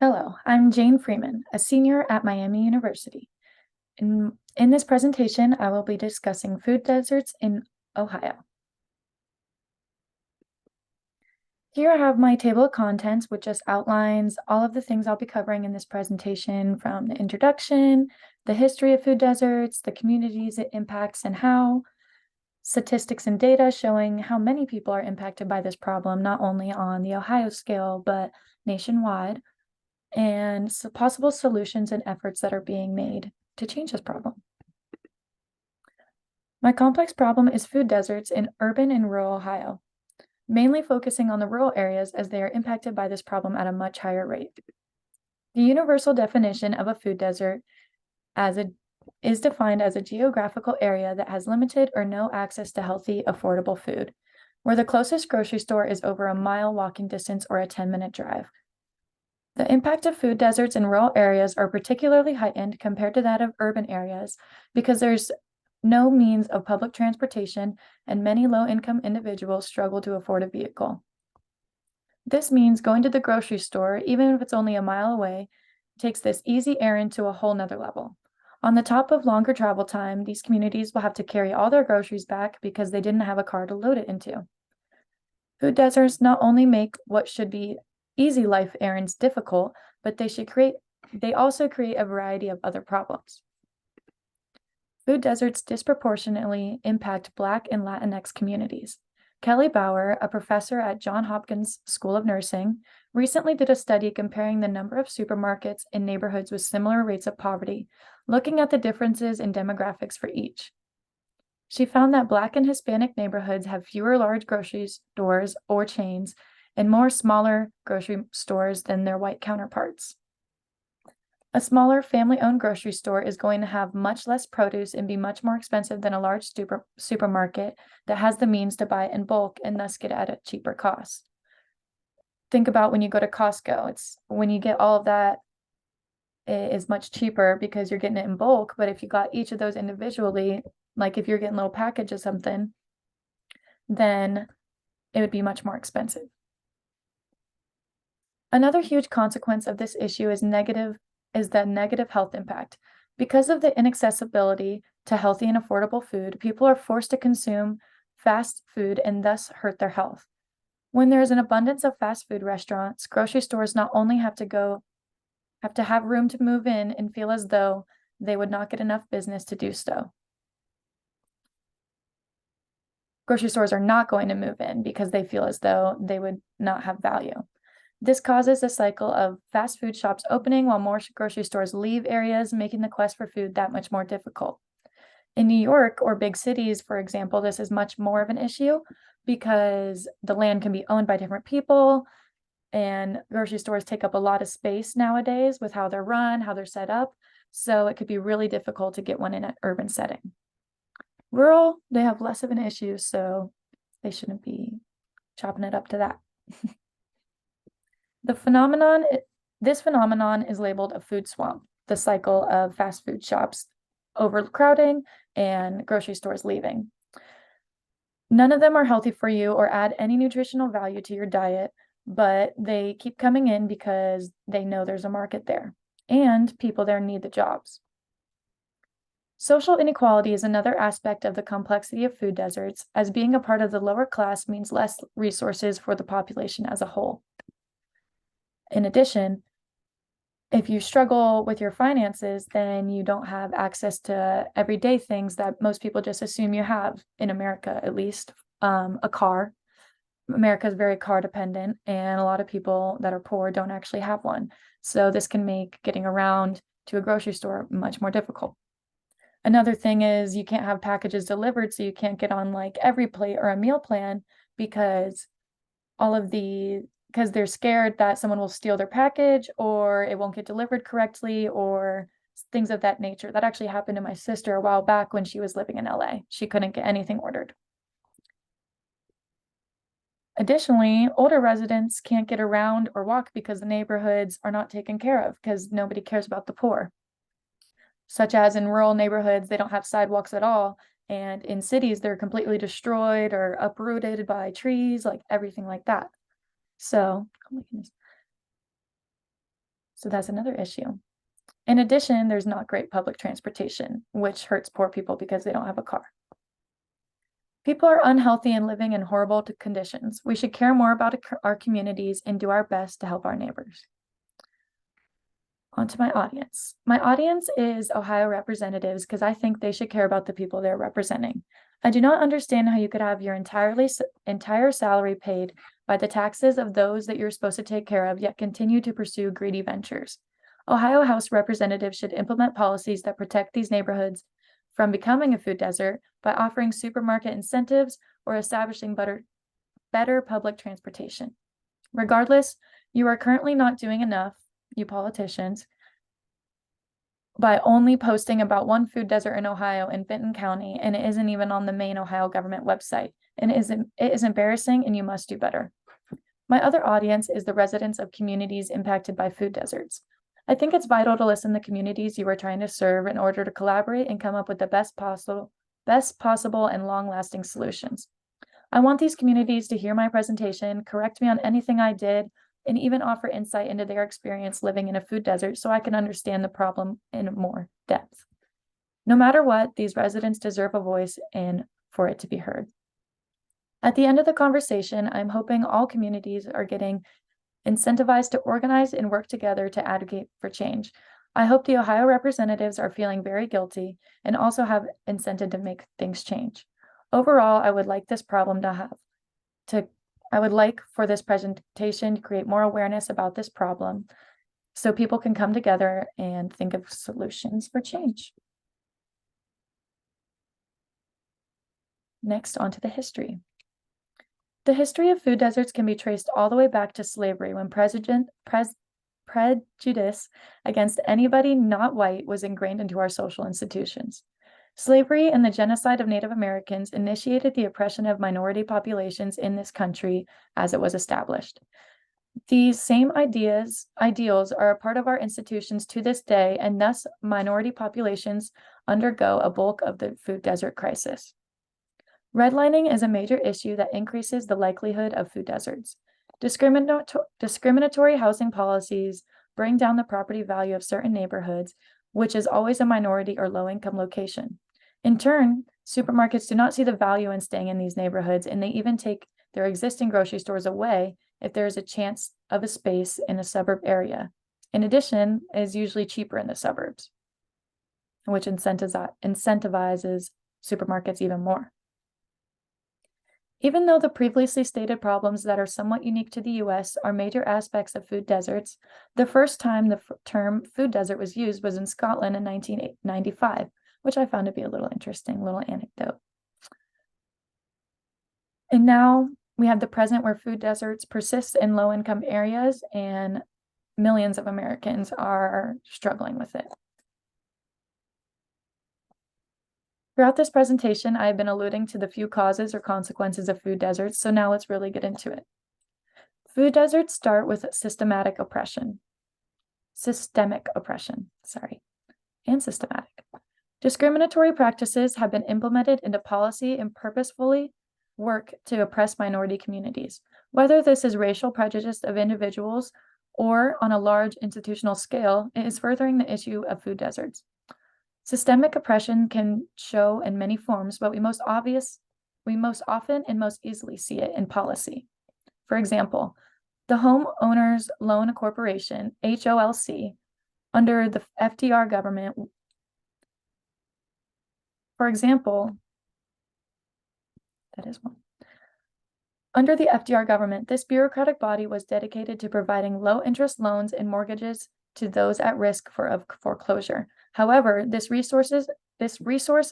Hello, I'm Jane Freeman, a senior at Miami University. In this presentation, I will be discussing food deserts in Ohio. Here I have my table of contents, which just outlines all of the things I'll be covering in this presentation, from the introduction, the history of food deserts, the communities it impacts and how, statistics and data showing how many people are impacted by this problem, not only on the Ohio scale, but nationwide, and possible solutions and efforts that are being made to change this problem. My complex problem is food deserts in urban and rural Ohio, mainly focusing on the rural areas as they are impacted by this problem at a much higher rate. The universal definition of a food desert is defined as a geographical area that has limited or no access to healthy, affordable food, where the closest grocery store is over a mile walking distance or a 10-minute drive. The impact of food deserts in rural areas are particularly heightened compared to that of urban areas because there's no means of public transportation and many low-income individuals struggle to afford a vehicle. This means going to the grocery store, even if it's only a mile away, takes this easy errand to a whole nother level. On the top of longer travel time, these communities will have to carry all their groceries back because they didn't have a car to load it into. Food deserts not only make what should be easy life errands difficult, but they also create a variety of other problems. Food deserts disproportionately impact Black and Latinx communities. Kelly Bauer, a professor at Johns Hopkins School of Nursing, recently did a study comparing the number of supermarkets in neighborhoods with similar rates of poverty, looking at the differences in demographics for each. She found that Black and Hispanic neighborhoods have fewer large grocery stores or chains and more smaller grocery stores than their white counterparts. A smaller family-owned grocery store is going to have much less produce and be much more expensive than a large supermarket that has the means to buy in bulk and thus get at a cheaper cost. Think about when you go to Costco. It's when you get all of that, it is much cheaper because you're getting it in bulk. But if you got each of those individually, like if you're getting a little package of something, then it would be much more expensive. Another huge consequence of this issue is the negative health impact. Because of the inaccessibility to healthy and affordable food, people are forced to consume fast food and thus hurt their health. When there is an abundance of fast food restaurants, grocery stores not only have to have room to move in and feel as though they would not get enough business to do so. Grocery stores are not going to move in because they feel as though they would not have value. This causes a cycle of fast food shops opening while more grocery stores leave areas, making the quest for food that much more difficult. In New York or big cities, for example, this is much more of an issue because the land can be owned by different people, and grocery stores take up a lot of space nowadays with how they're run, how they're set up. So it could be really difficult to get one in an urban setting. Rural, they have less of an issue, so they shouldn't be chopping it up to that. This phenomenon is labeled a food swamp, the cycle of fast food shops overcrowding and grocery stores leaving. None of them are healthy for you or add any nutritional value to your diet, but they keep coming in because they know there's a market there and people there need the jobs. Social inequality is another aspect of the complexity of food deserts, as being a part of the lower class means less resources for the population as a whole. In addition, if you struggle with your finances, then you don't have access to everyday things that most people just assume you have in America, at least. A car. America is very car dependent, and a lot of people that are poor don't actually have one. So this can make getting around to a grocery store much more difficult. Another thing is you can't have packages delivered, so you can't get on like every plate or a meal plan because because they're scared that someone will steal their package or it won't get delivered correctly or things of that nature. That actually happened to my sister a while back when she was living in LA. She couldn't get anything ordered. Additionally, older residents can't get around or walk because the neighborhoods are not taken care of because nobody cares about the poor. Such as in rural neighborhoods, they don't have sidewalks at all. And in cities, they're completely destroyed or uprooted by trees, like everything like that. So So that's another issue. In addition, there's not great public transportation, which hurts poor people because they don't have a car. People are unhealthy and living in horrible conditions. We should care more about our communities and do our best to help our neighbors. On to my audience. My audience is Ohio representatives because I think they should care about the people they're representing. I do not understand how you could have your entire salary paid by the taxes of those that you're supposed to take care of, yet continue to pursue greedy ventures. Ohio House representatives should implement policies that protect these neighborhoods from becoming a food desert by offering supermarket incentives or establishing better public transportation. Regardless, you are currently not doing enough, you politicians, by only posting about one food desert in Ohio in Benton County, and it isn't even on the main Ohio government website. And it is embarrassing, and you must do better. My other audience is the residents of communities impacted by food deserts. I think it's vital to listen to communities you are trying to serve in order to collaborate and come up with the best possible and long-lasting solutions. I want these communities to hear my presentation, correct me on anything I did, and even offer insight into their experience living in a food desert so I can understand the problem in more depth. No matter what, these residents deserve a voice and for it to be heard. At the end of the conversation, I'm hoping all communities are getting incentivized to organize and work together to advocate for change. I hope the Ohio representatives are feeling very guilty and also have incentive to make things change. Overall, I would like for this presentation to create more awareness about this problem so people can come together and think of solutions for change. Next, on to the history. The history of food deserts can be traced all the way back to slavery, when prejudice against anybody not white was ingrained into our social institutions. Slavery and the genocide of Native Americans initiated the oppression of minority populations in this country as it was established. These same ideals are a part of our institutions to this day, and thus minority populations undergo a bulk of the food desert crisis. Redlining is a major issue that increases the likelihood of food deserts. Discriminatory housing policies bring down the property value of certain neighborhoods, which is always a minority or low-income location. In turn, supermarkets do not see the value in staying in these neighborhoods, and they even take their existing grocery stores away if there is a chance of a space in a suburb area. In addition, it is usually cheaper in the suburbs, which incentivizes supermarkets even more. Even though the previously stated problems that are somewhat unique to the U.S. are major aspects of food deserts, the first time the term food desert was used was in Scotland in 1995, which I found to be a little interesting little anecdote. And now we have the present where food deserts persist in low-income areas and millions of Americans are struggling with it. Throughout this presentation, I have been alluding to the few causes or consequences of food deserts, so now let's really get into it. Food deserts start with systemic oppression. Discriminatory practices have been implemented into policy and purposefully work to oppress minority communities. Whether this is racial prejudice of individuals or on a large institutional scale, it is furthering the issue of food deserts. Systemic oppression can show in many forms, but we most often and most easily see it in policy. For example, the Homeowners Loan Corporation, HOLC, under the FDR government. For example, that is one. Under the FDR government, this bureaucratic body was dedicated to providing low-interest loans and mortgages to those at risk of foreclosure. However, this resource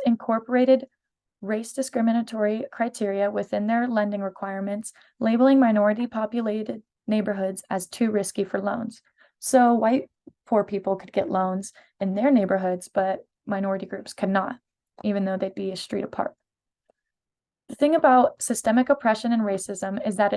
incorporated race discriminatory criteria within their lending requirements, labeling minority-populated neighborhoods as too risky for loans. So white poor people could get loans in their neighborhoods, but minority groups could not, even though they'd be a street apart. The thing about systemic oppression and racism is that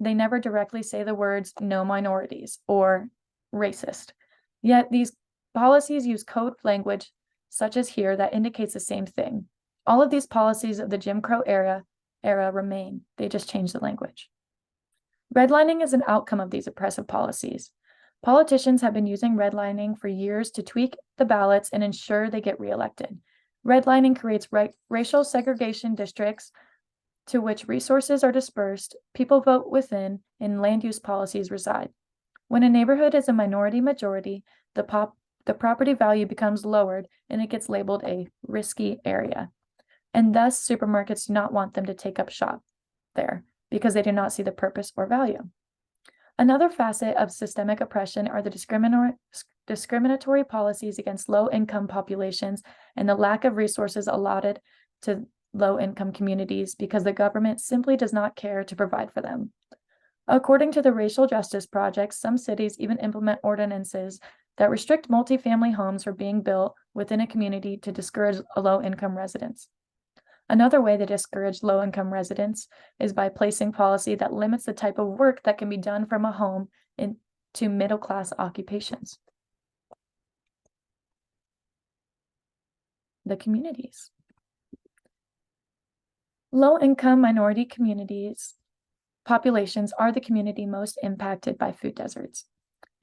they never directly say the words "no minorities" or "racist." Yet these policies use code language, such as here, that indicates the same thing. All of these policies of the Jim Crow era remain. They just change the language. Redlining is an outcome of these oppressive policies. Politicians have been using redlining for years to tweak the ballots and ensure they get reelected. Redlining creates racial segregation districts to which resources are dispersed, people vote within, and land use policies reside. When a neighborhood is a minority majority, the property value becomes lowered and it gets labeled a risky area. And thus, supermarkets do not want them to take up shop there because they do not see the purpose or value. Another facet of systemic oppression are the discriminatory policies against low-income populations and the lack of resources allotted to low-income communities because the government simply does not care to provide for them. According to the Racial Justice Project, some cities even implement ordinances that restrict multifamily homes from being built within a community to discourage low-income residents. Another way they discourage low-income residents is by placing policy that limits the type of work that can be done from a home into middle-class occupations. The communities. Low-income minority populations are the community most impacted by food deserts.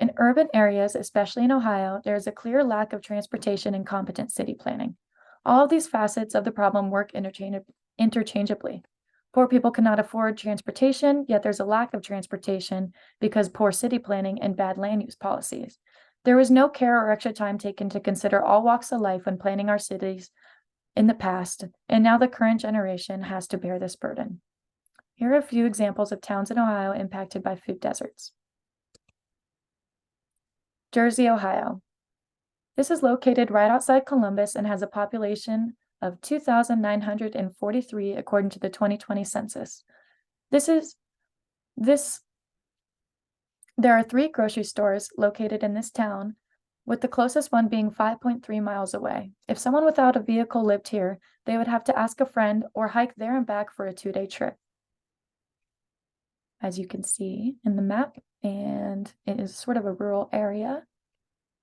In urban areas, especially in Ohio, there is a clear lack of transportation and competent city planning. All of these facets of the problem work interchangeably. Poor people cannot afford transportation, yet there's a lack of transportation because poor city planning and bad land use policies. There was no care or extra time taken to consider all walks of life when planning our cities in the past, and now the current generation has to bear this burden. Here are a few examples of towns in Ohio impacted by food deserts. Jersey, Ohio. This is located right outside Columbus and has a population of 2,943 according to the 2020 census. There are 3 grocery stores located in this town, with the closest one being 5.3 miles away. If someone without a vehicle lived here, they would have to ask a friend or hike there and back for a 2-day trip. As you can see in the map, and it is sort of a rural area,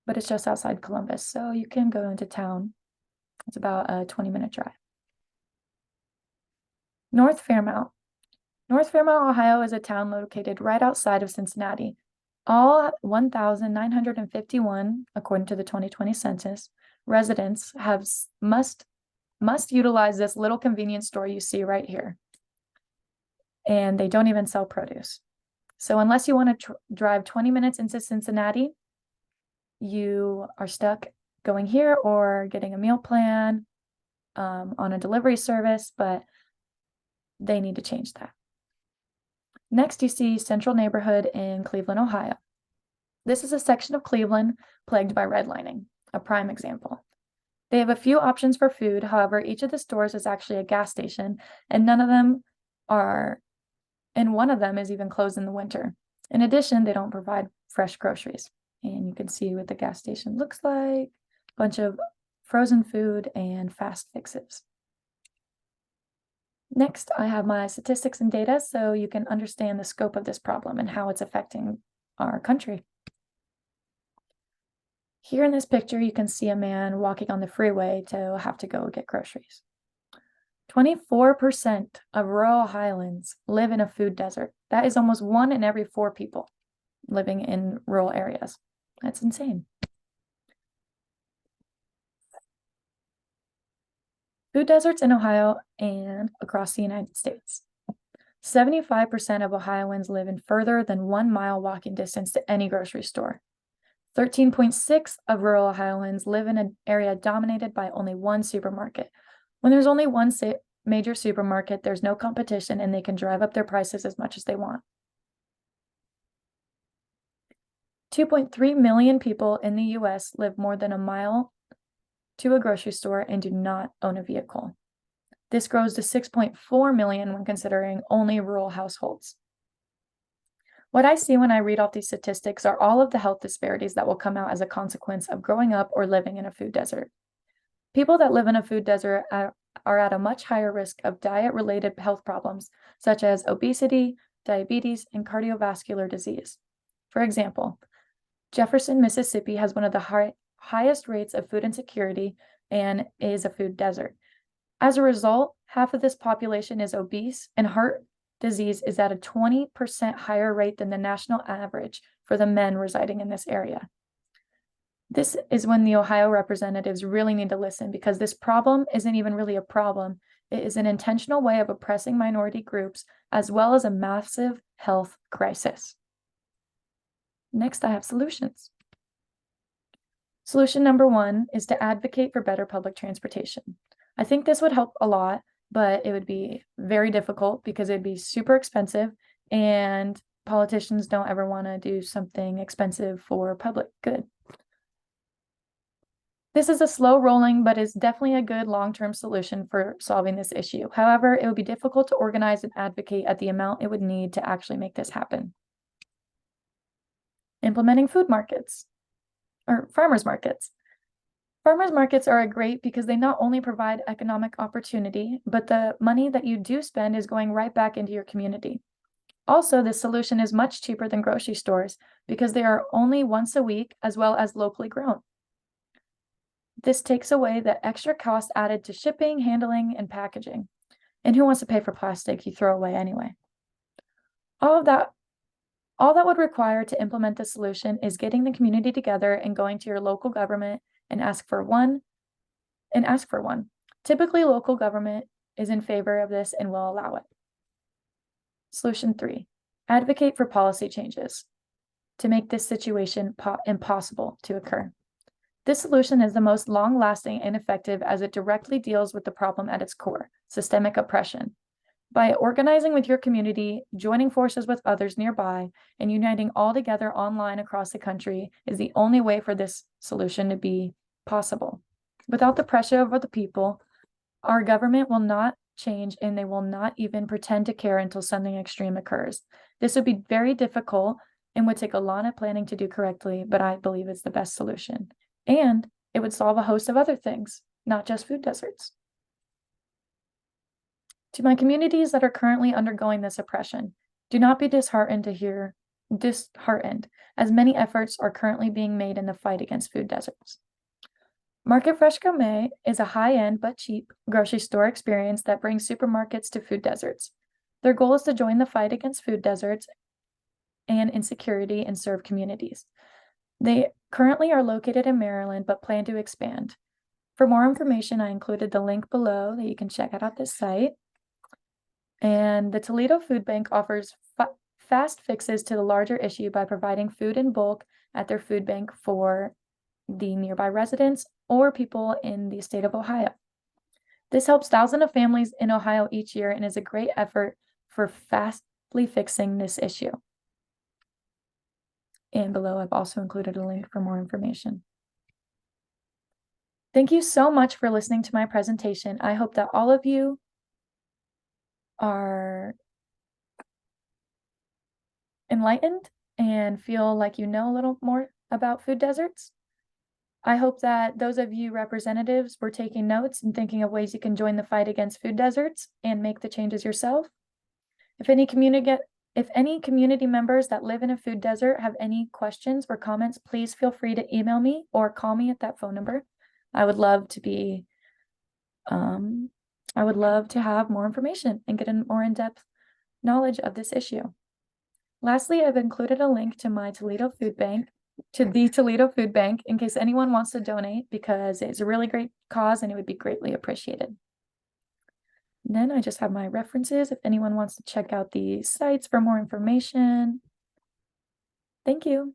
but it's just outside Columbus, so you can go into town. It's about a 20-minute drive. North Fairmount. North Fairmount, Ohio is a town located right outside of Cincinnati. All 1,951, according to the 2020 census, residents must utilize this little convenience store you see right here. And they don't even sell produce. So unless you want to drive 20 minutes into Cincinnati, you are stuck going here or getting a meal plan on a delivery service, but they need to change that. Next, you see Central Neighborhood in Cleveland, Ohio. This is a section of Cleveland plagued by redlining, a prime example. They have a few options for food. However, each of the stores is actually a gas station, and one of them is even closed in the winter. In addition, they don't provide fresh groceries. And you can see what the gas station looks like, a bunch of frozen food and fast fixes. Next, I have my statistics and data so you can understand the scope of this problem and how it's affecting our country. Here in this picture, you can see a man walking on the freeway to have to go get groceries. 24% of rural Ohioans live in a food desert. That is almost 1 in every 4 people living in rural areas. That's insane. Food deserts in Ohio and across the United States. 75% of Ohioans live in further than 1 mile walking distance to any grocery store. 13.6% of rural Ohioans live in an area dominated by only 1 supermarket. When there's only 1 major supermarket, there's no competition and they can drive up their prices as much as they want. 2.3 million people in the US live more than a mile to a grocery store and do not own a vehicle. This grows to 6.4 million when considering only rural households. What I see when I read off these statistics are all of the health disparities that will come out as a consequence of growing up or living in a food desert. People that live in a food desert are at a much higher risk of diet-related health problems, such as obesity, diabetes, and cardiovascular disease. For example, Jefferson, Mississippi has one of the highest rates of food insecurity and is a food desert. As a result, half of this population is obese, and heart disease is at a 20% higher rate than the national average for the men residing in this area. This is when the Ohio representatives really need to listen, because this problem isn't even really a problem. It is an intentional way of oppressing minority groups, as well as a massive health crisis. Next, I have solutions. Solution number 1 is to advocate for better public transportation. I think this would help a lot, but it would be very difficult because it'd be super expensive, and politicians don't ever want to do something expensive for public good. This is a slow rolling, but is definitely a good long-term solution for solving this issue. However, it would be difficult to organize and advocate at the amount it would need to actually make this happen. Implementing food markets or farmers markets. Farmers markets are great because they not only provide economic opportunity, but the money that you do spend is going right back into your community. Also, this solution is much cheaper than grocery stores because they are only once a week, as well as locally grown. This takes away the extra cost added to shipping, handling, and packaging. And who wants to pay for plastic you throw away anyway? All that would require to implement the solution is getting the community together and going to your local government and ask for one. Typically, local government is in favor of this and will allow it. Solution 3, advocate for policy changes to make this situation impossible to occur. This solution is the most long-lasting and effective as it directly deals with the problem at its core, systemic oppression. By organizing with your community, joining forces with others nearby, and uniting all together online across the country is the only way for this solution to be possible. Without the pressure of the people, our government will not change, and they will not even pretend to care until something extreme occurs. This would be very difficult and would take a lot of planning to do correctly, but I believe it's the best solution. And it would solve a host of other things, not just food deserts. To my communities that are currently undergoing this oppression, do not be disheartened, as many efforts are currently being made in the fight against food deserts. Market Fresh Gourmet is a high-end but cheap grocery store experience that brings supermarkets to food deserts. Their goal is to join the fight against food deserts and insecurity and serve communities. They currently are located in Maryland, but plan to expand. For more information, I included the link below that you can check out this site. And the Toledo Food Bank offers fast fixes to the larger issue by providing food in bulk at their food bank for the nearby residents or people in the state of Ohio. This helps thousands of families in Ohio each year and is a great effort for fastly fixing this issue. And below, I've also included a link for more information. Thank you so much for listening to my presentation. I hope that all of you are enlightened and feel like you know a little more about food deserts. I hope that those of you representatives were taking notes and thinking of ways you can join the fight against food deserts and make the changes yourself. If any community members that live in a food desert have any questions or comments, please feel free to email me or call me at that phone number. I would love to have more information and get a more in-depth knowledge of this issue. Lastly, I've included a link to the Toledo Food Bank, in case anyone wants to donate, because it's a really great cause and it would be greatly appreciated. And then I just have my references if anyone wants to check out these sites for more information. Thank you.